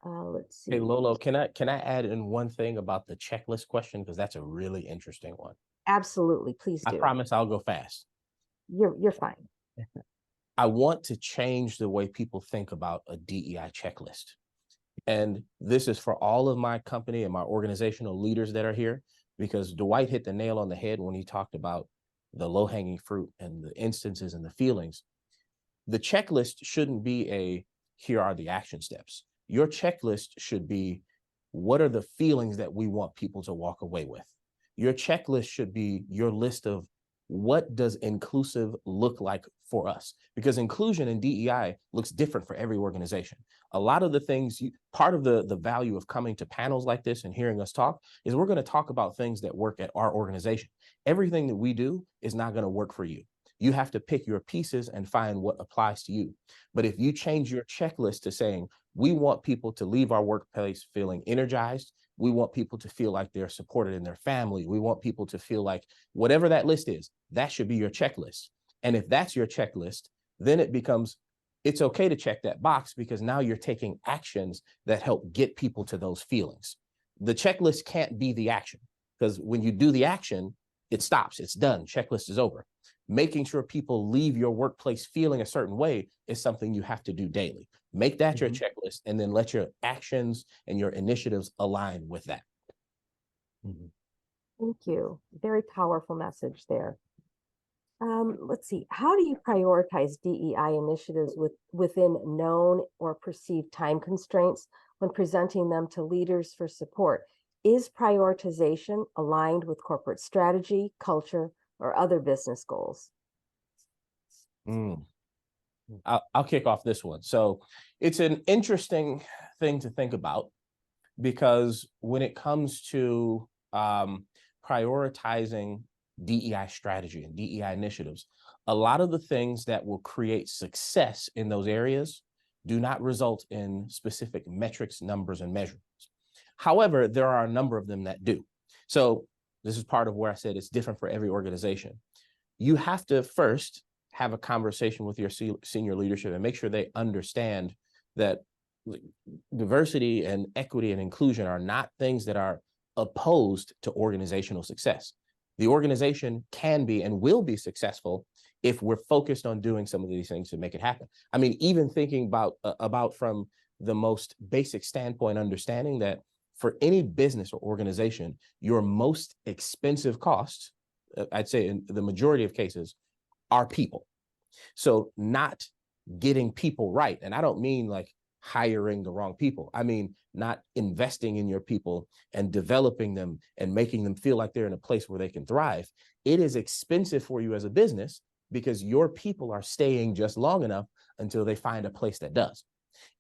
Let's see. Hey, Lolo, can I add in one thing about the checklist question? Because that's a really interesting one. Absolutely, please do. I promise I'll go fast. You're fine. I want to change the way people think about a DEI checklist, And this is for all of my company and my organizational leaders that are here, because Dwight hit the nail on the head when he talked about the low-hanging fruit and the instances and the feelings. The checklist shouldn't be a, here are the action steps. Your checklist should be, what are the feelings that we want people to walk away with? Your checklist should be your list of, what does inclusive look like for us? Because inclusion in DEI looks different for every organization. A lot of the things, part of the value of coming to panels like this and hearing us talk is we're going to talk about things that work at our organization. Everything that we do is not going to work for you. You have to pick your pieces and find what applies to you. But if you change your checklist to saying, we want people to leave our workplace feeling energized, we want people to feel like they're supported in their family, we want people to feel like whatever that list is, that should be your checklist. And if that's your checklist, then it becomes, it's okay to check that box, because now you're taking actions that help get people to those feelings. The checklist can't be the action, because when you do the action, it stops, it's done, checklist is over. Making sure people leave your workplace feeling a certain way is something you have to do daily. Make that your checklist, and then let your actions and your initiatives align with that. Thank you. Very powerful message there. Let's see. How do you prioritize DEI initiatives within known or perceived time constraints when presenting them to leaders for support? Is prioritization aligned with corporate strategy, culture, or other business goals? I'll kick off this one. So it's an interesting thing to think about, because when it comes to prioritizing DEI strategy and DEI initiatives, a lot of the things that will create success in those areas do not result in specific metrics, numbers, and measurements. However, there are a number of them that do. So this is part of where I said it's different for every organization. You have to first have a conversation with your senior leadership and make sure they understand that diversity and equity and inclusion are not things that are opposed to organizational success. The organization can be and will be successful if we're focused on doing some of these things to make it happen. I mean, even thinking about from the most basic standpoint, understanding that for any business or organization, your most expensive costs, I'd say in the majority of cases, are people. So not getting people right, and I don't mean like hiring the wrong people. I mean, not investing in your people and developing them and making them feel like they're in a place where they can thrive. It is expensive for you as a business, because your people are staying just long enough until they find a place that does.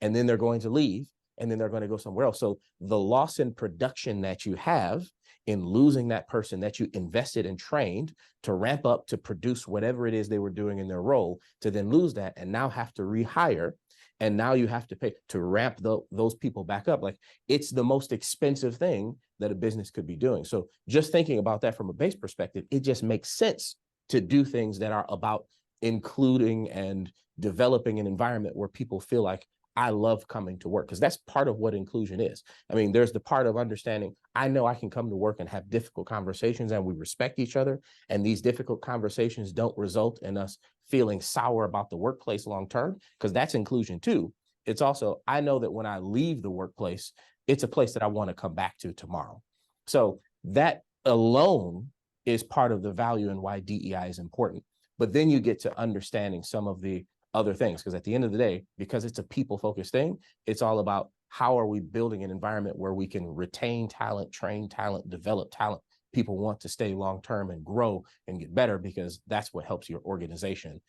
And then they're going to leave, and then they're going to go somewhere else. So the loss in production that you have in losing that person that you invested and trained to ramp up to produce whatever it is they were doing in their role, to then lose that and now have to rehire, and now you have to pay to ramp those people back up. Like, it's the most expensive thing that a business could be doing. So just thinking about that from a base perspective, it just makes sense to do things that are about including and developing an environment where people feel like, I love coming to work, because that's part of what inclusion is. I mean, there's the part of understanding, I know I can come to work and have difficult conversations, and we respect each other, and these difficult conversations don't result in us feeling sour about the workplace long-term, because that's inclusion too. It's also, I know that when I leave the workplace, it's a place that I want to come back to tomorrow. So that alone is part of the value and why DEI is important. But then you get to understanding some of the other things, because at the end of the day, because it's a people-focused thing, it's all about how are we building an environment where we can retain talent, train talent, develop talent. People want to stay long-term and grow and get better, because that's what helps your organization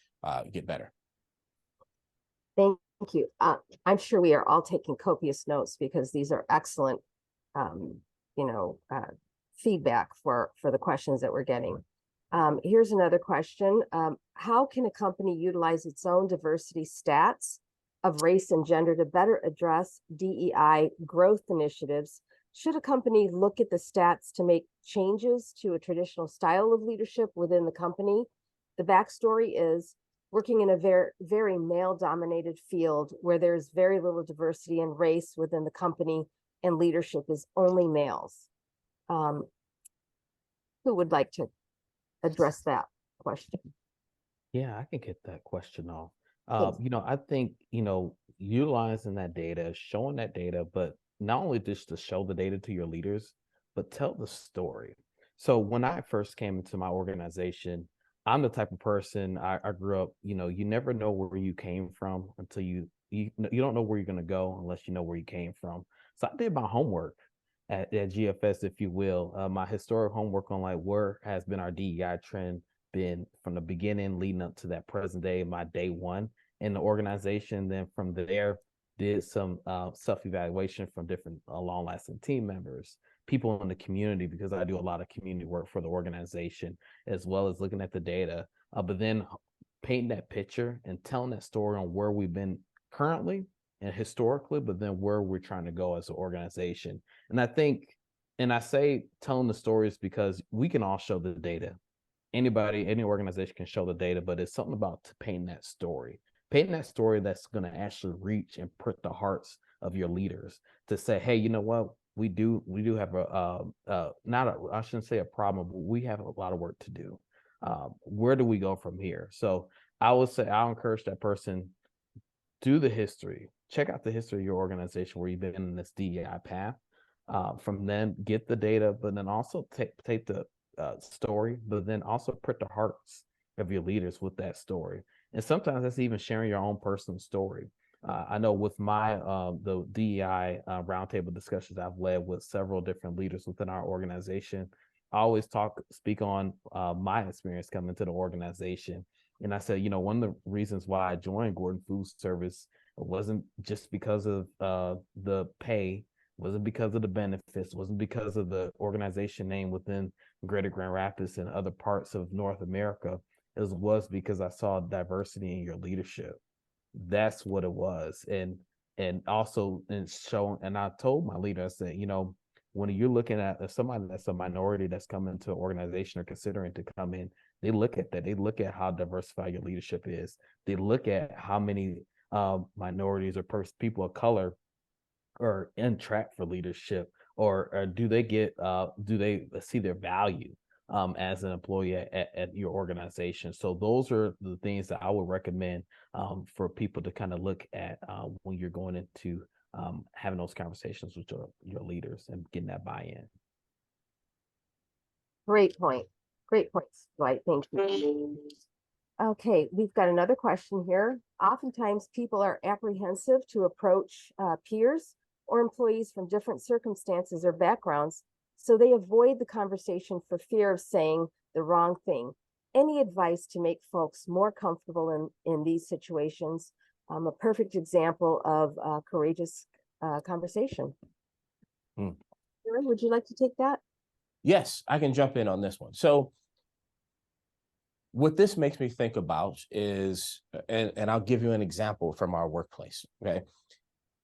get better. Thank you. I'm sure we are all taking copious notes, because these are excellent, feedback for the questions that we're getting. Here's another question. How can a company utilize its own diversity stats of race and gender to better address DEI growth initiatives? Should a company look at the stats to make changes to a traditional style of leadership within the company? The backstory is working in a very male-dominated field where there's very little diversity and race within the company, and leadership is only males. Who would like to address that question? Yeah, I can get that question off. Please. I think, utilizing that data, showing that data, but not only just to show the data to your leaders, but tell the story. So when I first came into my organization, I'm the type of person I grew up, you never know where you came from until you don't know where you're going to go unless you know where you came from. So I did my homework at GFS, if you will. My historic homework on like where has been our DEI trend been from the beginning leading up to that present day, my day one in the organization. Then from there, did some self-evaluation from different long-lasting team members, people in the community, because I do a lot of community work for the organization, as well as looking at the data, but then painting that picture and telling that story on where we've been currently and historically, but then where we're trying to go as an organization. And I think, and I say telling the stories because we can all show the data. Anybody, any organization can show the data, but it's something about painting that story that's going to actually reach and prick the hearts of your leaders to say, hey, you know what? We do have I shouldn't say a problem, but we have a lot of work to do. Where do we go from here? So I would say I'll encourage that person, do the history, check out the history of your organization where you've been in this DEI path. From then get the data, but then also take the story, but then also prick the hearts of your leaders with that story. And sometimes that's even sharing your own personal story. I know with my the DEI roundtable discussions I've led with several different leaders within our organization, I always speak on my experience coming to the organization. And I said, one of the reasons why I joined Gordon Food Service wasn't just because of the pay, wasn't because of the benefits, wasn't because of the organization name within Greater Grand Rapids and other parts of North America. It was because I saw diversity in your leadership. That's what it was. And also in showing, and I told my leader, I said, when you're looking at somebody that's a minority that's coming to an organization or considering to come in, they look at that. They look at how diversified your leadership is. They look at how many minorities or people of color are in track for leadership, or do they see their value as an employee at your organization? So those are the things that I would recommend for people to kind of look at when you're going into having those conversations with your leaders and getting that buy-in. Great point. Great points, Dwight. Thank you. Okay, we've got another question here. Oftentimes people are apprehensive to approach peers or employees from different circumstances or backgrounds, so they avoid the conversation for fear of saying the wrong thing. Any advice to make folks more comfortable in these situations? A perfect example of a courageous conversation. Aaron, would you like to take that? Yes, I can jump in on this one. So what this makes me think about is, and I'll give you an example from our workplace, okay?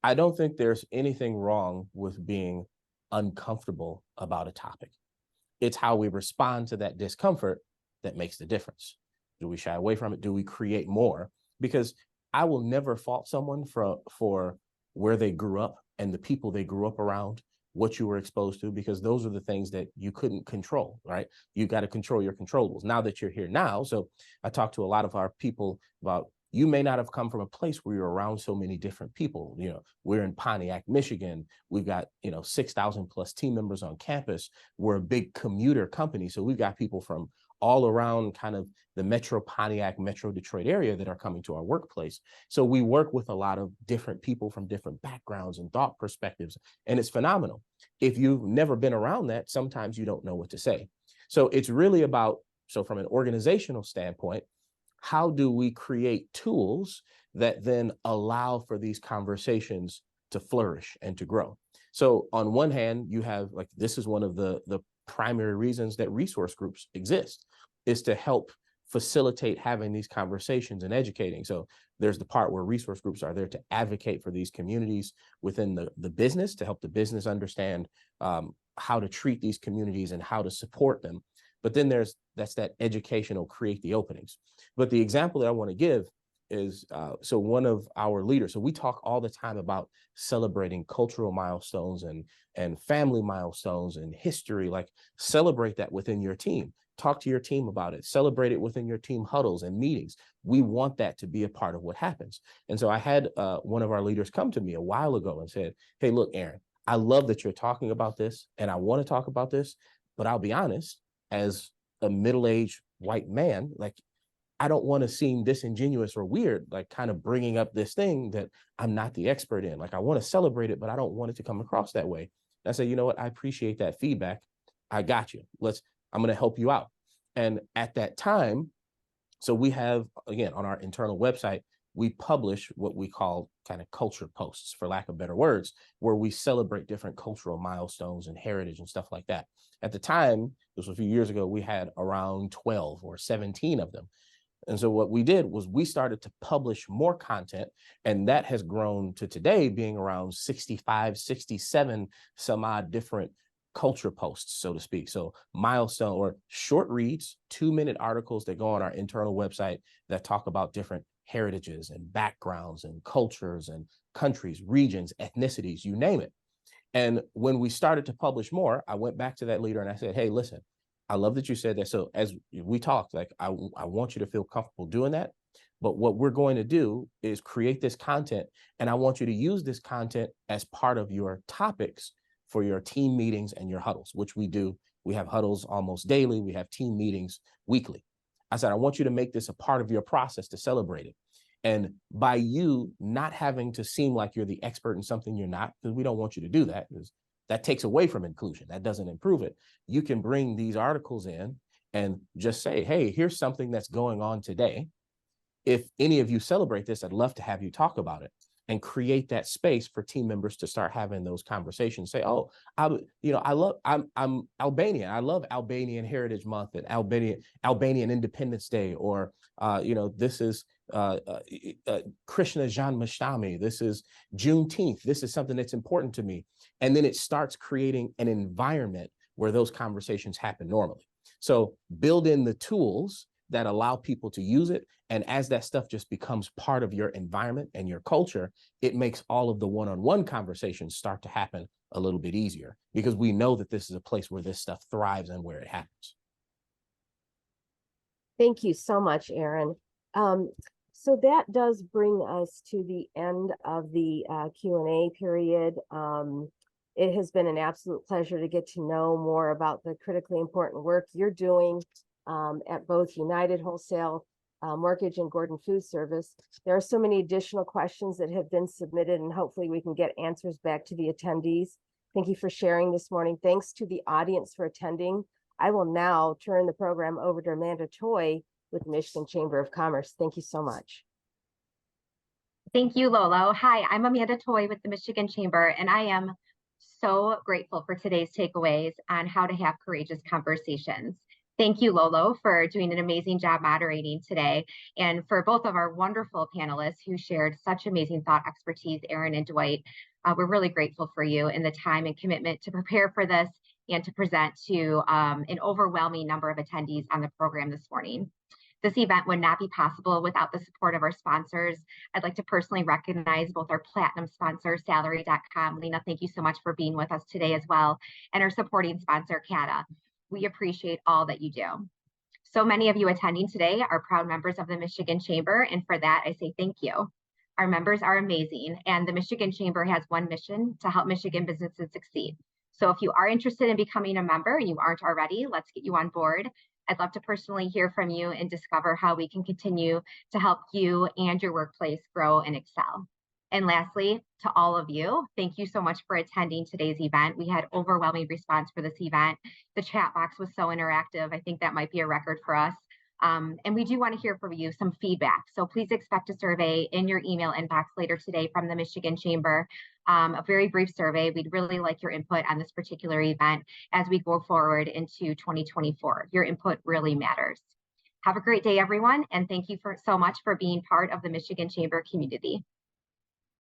I don't think there's anything wrong with being uncomfortable about a topic. It's how we respond to that discomfort that makes the difference. Do we shy away from it? Do we create more? Because I will never fault someone for where they grew up and the people they grew up around, what you were exposed to, because those are the things that you couldn't control, right? You got to control your controllables. Now that you're here now, so I talk to a lot of our people about, you may not have come from a place where you're around so many different people. We're in Pontiac, Michigan. We've got, 6,000 plus team members on campus. We're a big commuter company. So we've got people from all around kind of the Metro Pontiac, Metro Detroit area that are coming to our workplace. So we work with a lot of different people from different backgrounds and thought perspectives, and it's phenomenal. If you've never been around that, sometimes you don't know what to say. So it's really about, so from an organizational standpoint, how do we create tools that then allow for these conversations to flourish and to grow? So on one hand, you have, like, this is one of the primary reasons that resource groups exist, is to help facilitate having these conversations and educating. So there's the part where resource groups are there to advocate for these communities within the business, to help the business understand how to treat these communities and how to support them. But then that's that educational, create the openings. But the example that I want to give is, so one of our leaders, so we talk all the time about celebrating cultural milestones and family milestones and history, like celebrate that within your team. talk to your team about it, celebrate it within your team huddles and meetings. We want that to be a part of what happens. And so I had one of our leaders come to me a while ago and said, hey, look, Aaron, I love that you're talking about this and I want to talk about this, but I'll be honest, as a middle-aged white man, like, I don't want to seem disingenuous or weird, like kind of bringing up this thing that I'm not the expert in. Like, I want to celebrate it, but I don't want it to come across that way. And I say, you know what? I appreciate that feedback. I got you. I'm going to help you out. And at that time, so we have, again, on our internal website, we publish what we call kind of culture posts, for lack of better words, where we celebrate different cultural milestones and heritage and stuff like that. At the time, this was a few years ago, we had around 12 or 17 of them. And so what we did was we started to publish more content, and that has grown to today being around 65, 67 some odd different culture posts, so to speak. So milestone or short reads, 2-minute articles that go on our internal website that talk about different heritages and backgrounds and cultures and countries, regions, ethnicities, you name it. And when we started to publish more, I went back to that leader and I said, hey, listen, I love that you said that. So as we talked, like, I want you to feel comfortable doing that. But what we're going to do is create this content, and I want you to use this content as part of your topics for your team meetings and your huddles, which we do. We have huddles almost daily. We have team meetings weekly. I said, I want you to make this a part of your process to celebrate it. And by you not having to seem like you're the expert in something you're not, because we don't want you to do that, because that takes away from inclusion. That doesn't improve it. You can bring these articles in and just say, hey, here's something that's going on today. If any of you celebrate this, I'd love to have you talk about it, and create that space for team members to start having those conversations. Say, oh, I'm Albanian. I love Albanian Heritage Month and Albanian Independence Day, or this is Krishna Janmashtami. This is Juneteenth. This is something that's important to me. And then it starts creating an environment where those conversations happen normally. So build in the tools that allow people to use it. And as that stuff just becomes part of your environment and your culture, it makes all of the one-on-one conversations start to happen a little bit easier, because we know that this is a place where this stuff thrives and where it happens. Thank you so much, Aaron. So that does bring us to the end of the Q&A period. It has been an absolute pleasure to get to know more about the critically important work you're doing at both United Wholesale Mortgage and Gordon Food Service. There are so many additional questions that have been submitted, and hopefully we can get answers back to the attendees. Thank you for sharing this morning. Thanks to the audience for attending. I will now turn the program over to Amanda Toy with the Michigan Chamber of Commerce. Thank you so much. Thank you, Lolo. Hi, I'm Amanda Toy with the Michigan Chamber, and I am so grateful for today's takeaways on how to have courageous conversations. Thank you, Lolo, for doing an amazing job moderating today, and for both of our wonderful panelists who shared such amazing thought expertise, Aaron and Dwight. We're really grateful for you and the time and commitment to prepare for this and to present to an overwhelming number of attendees on the program this morning. This event would not be possible without the support of our sponsors. I'd like to personally recognize both our platinum sponsor, Salary.com. Lena, thank you so much for being with us today as well, and our supporting sponsor, CATA. We appreciate all that you do. So many of you attending today are proud members of the Michigan Chamber, and for that, I say thank you. Our members are amazing, and the Michigan Chamber has one mission: to help Michigan businesses succeed. So if you are interested in becoming a member and you aren't already, let's get you on board. I'd love to personally hear from you and discover how we can continue to help you and your workplace grow and excel. And lastly, to all of you, thank you so much for attending today's event. We had overwhelming response for this event. The chat box was so interactive. I think that might be a record for us. And we do want to hear from you some feedback. So please expect a survey in your email inbox later today from the Michigan Chamber. A very brief survey. We'd really like your input on this particular event as we go forward into 2024. Your input really matters. Have a great day, everyone. And thank you so much for being part of the Michigan Chamber community.